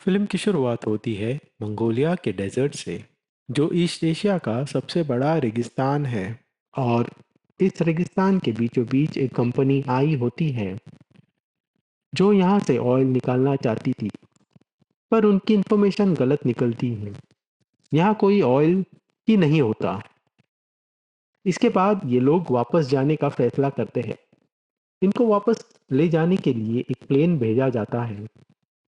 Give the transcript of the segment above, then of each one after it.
Film की शुरुआत होती है मंगोलिया के डेजर्ट से, जो ईस्ट एशिया का सबसे बड़ा रेगिस्तान है। और इस रेगिस्तान के बीचों बीच एक कंपनी आई होती है जो यहाँ से ऑयल निकालना चाहती थी, पर उनकी इंफॉर्मेशन गलत निकलती है। यहाँ कोई ऑयल ही नहीं होता। इसके बाद ये लोग वापस जाने का फैसला करते हैं। इनको वापस ले जाने के लिए एक प्लेन भेजा जाता है।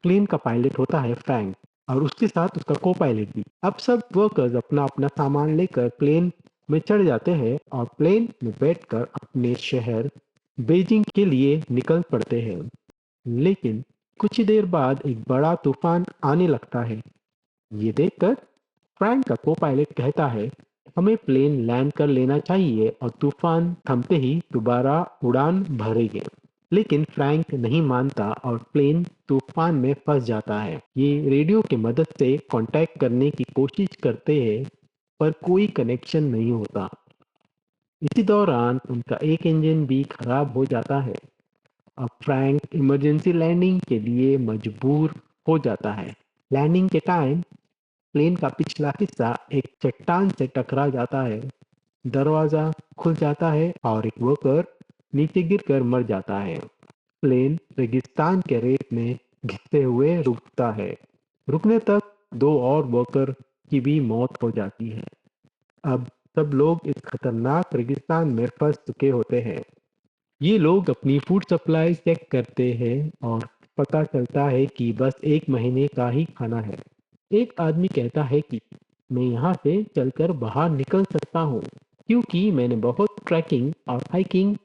प्लेन का पायलट होता है फ्रैंक, और उसके साथ उसका को पायलट भी। अब सब वर्कर्स अपना अपना सामान लेकर प्लेन में चढ़ जाते हैं और प्लेन में बैठकर अपने शहर बीजिंग के लिए निकल पड़ते हैं। लेकिन कुछ ही देर बाद एक बड़ा तूफान आने लगता है। ये देखकर फ्रैंक का को पायलट कहता है, हमें प्लेन लैंड कर लेना चाहिए और तूफान थमते ही दोबारा उड़ान भरेंगे। लेकिन फ्रैंक नहीं मानता और प्लेन तूफान में फंस जाता है। ये रेडियो की मदद से कांटेक्ट करने की कोशिश करते हैं, पर कोई कनेक्शन नहीं होता। इसी दौरान उनका एक इंजन भी खराब हो जाता है। अब फ्रैंक इमरजेंसी लैंडिंग के लिए मजबूर हो जाता है। लैंडिंग के टाइम प्लेन का पिछला हिस्सा एक चट्टान से टकरा जाता है। दरवाजा खुल जाता है और एक वर्कर नीचे गिरकर मर जाता है। प्लेन रेगिस्तान के रेत में घिसते हुए रुकता है। रुकने तक दो और वर्कर की भी मौत हो जाती है। अब सब लोग इस खतरनाक रेगिस्तान में फंस चुके होते हैं। ये लोग अपनी फूड सप्लाई चेक करते हैं और पता चलता है कि बस एक महीने का ही खाना है। एक आदमी कहता है कि मैं यहाँ से चलकर बाहर निकल सकता हूँ, क्योंकि मैंने बहुत ट्रैकिंग और हाइकिंग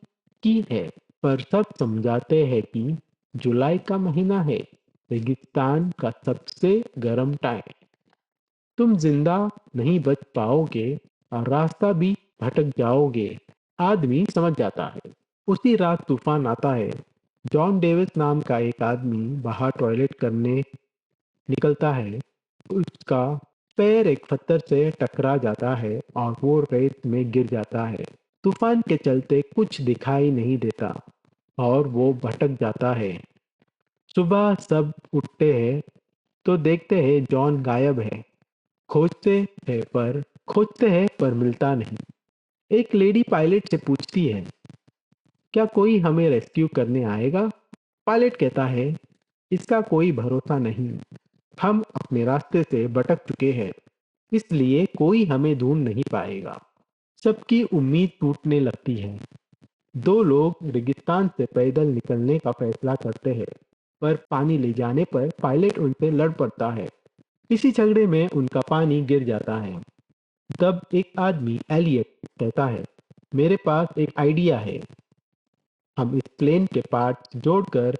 की है। पर सब समझाते हैं कि जुलाई का महीना है, रेगिस्तान का सबसे गर्म टाइम। तुम जिंदा नहीं बच पाओगे और रास्ता भी भटक जाओगे। आदमी समझ जाता है। उसी रात तूफान आता है। जॉन डेविस नाम का एक आदमी बाहर टॉयलेट करने निकलता है। उसका पैर एक पत्थर से टकरा जाता है और वो रेत में गिर जाता है। तूफान के चलते कुछ दिखाई नहीं देता और वो भटक जाता है। सुबह सब उठते हैं तो देखते हैं जॉन गायब है। खोजते खोजते हैं पर मिलता नहीं। एक लेडी पायलट से पूछती है, क्या कोई हमें रेस्क्यू करने आएगा? पायलट कहता है, इसका कोई भरोसा नहीं। हम अपने रास्ते से भटक चुके हैं, इसलिए कोई हमें ढूंढ नहीं पाएगा। सबकी उम्मीद टूटने लगती है। दो लोग रेगिस्तान से पैदल निकलने का फैसला करते हैं, पर पानी ले जाने पर पायलट उनसे लड़ पड़ता है। इसी झगड़े में उनका पानी गिर जाता है। तब एक आदमी एलियट कहता है, मेरे पास एक आइडिया है। हम इस प्लेन के पार्ट्स जोड़कर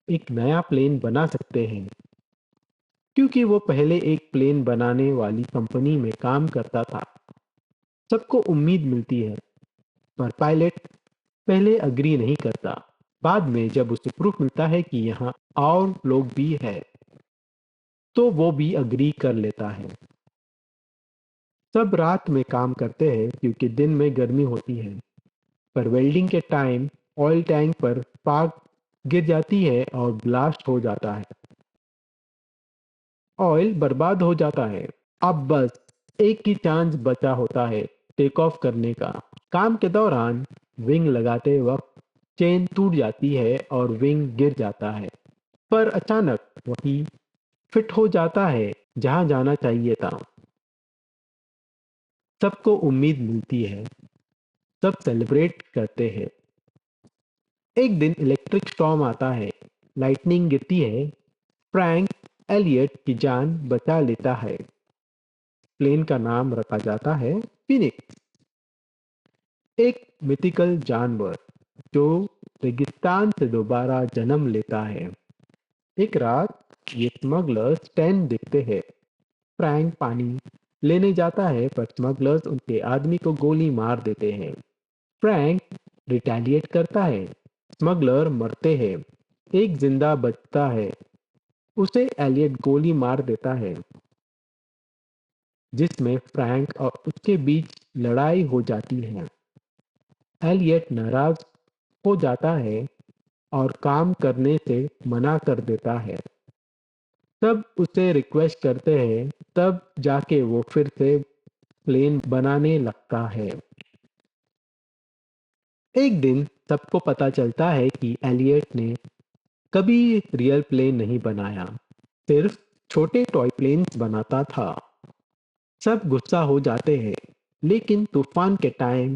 एक नया प्लेन बना सकते हैं। क्योंकि वो पहले एक प्लेन बनाने वाली कंपनी में काम करता था। सबको उम्मीद मिलती है, पर पायलट पहले अग्री नहीं करता। बाद में जब उसे प्रूफ मिलता है कि यहाँ और लोग भी है, तो वो भी अग्री कर लेता है। सब रात में काम करते हैं क्योंकि दिन में गर्मी होती है। पर वेल्डिंग के टाइम ऑयल टैंक पर स्पार्क गिर जाती है और ब्लास्ट हो जाता है। ऑयल बर्बाद हो जाता है। अब बस एक ही चांस बचा होता है, टेक ऑफ करने का। काम के दौरान विंग लगाते वक्त चेन टूट जाती है और विंग गिर जाता है। पर अचानक वही फिट हो जाता है जहां जाना चाहिए था। सबको उम्मीद मिलती है। सब सेलिब्रेट करते हैं। एक दिन इलेक्ट्रिक स्टॉर्म आता है। लाइटनिंग गिरती है। फ्रैंक एलियट की जान बचा लेता है। प्लेन का नाम रखा जाता है फिनिक्स, एक मिथिकल जानवर जो रेगिस्तान से दोबारा जन्म लेता है। एक रात ये स्मगलर्स टैन दिखते हैं। फ्रैंक पानी लेने जाता है, पर स्मगलर्स उनके आदमी को गोली मार देते हैं। फ्रैंक रिटेलिएट करता है। स्मगलर मरते हैं। एक जिंदा बचता है। उसे एलियट गोली मार देता है, जिसमें फ्रैंक और उसके बीच लड़ाई हो जाती है। एलियट नाराज हो जाता है और काम करने से मना कर देता है। सब उसे रिक्वेस्ट करते हैं, तब जाके वो फिर से प्लेन बनाने लगता है। एक दिन सबको पता चलता है कि एलियट ने कभी रियल प्लेन नहीं बनाया, सिर्फ छोटे टॉय प्लेन्स बनाता था। सब गुस्सा हो जाते हैं, लेकिन तूफान के टाइम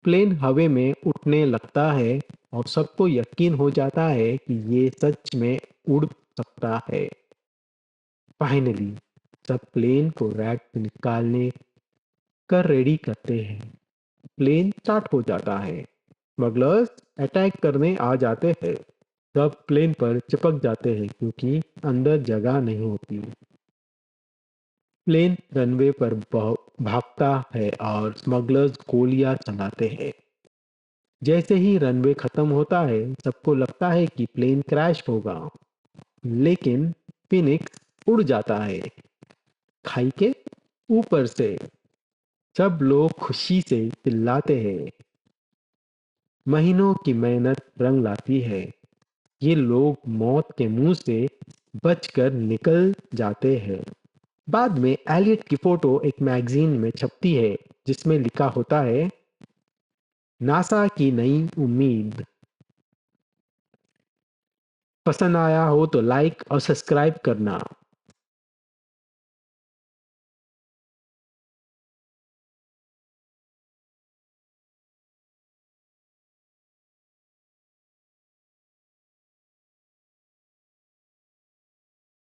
प्लेन हवा में उड़ने लगता है और सबको यकीन हो जाता है कि ये सच में उड़ सकता है। फाइनली सब प्लेन को रैक से निकालने कर रेडी करते हैं। प्लेन स्टार्ट हो जाता है। स्मगलर्स अटैक करने आ जाते हैं। सब प्लेन पर चिपक जाते हैं क्योंकि अंदर जगह नहीं होती। प्लेन रनवे पर भागता है और स्मगलर्स गोलियां चलाते हैं। जैसे ही रनवे खत्म होता है, सबको लगता है कि प्लेन क्रैश होगा, लेकिन फिनिक्स उड़ जाता है खाई के ऊपर से। सब लोग खुशी से चिल्लाते हैं। महीनों की मेहनत रंग लाती है। ये लोग मौत के मुंह से बचकर निकल जाते हैं। बाद में एलियट की फोटो एक मैगजीन में छपती है, जिसमें लिखा होता है, नासा की नई उम्मीद। पसंद आया हो तो लाइक और सब्सक्राइब करना।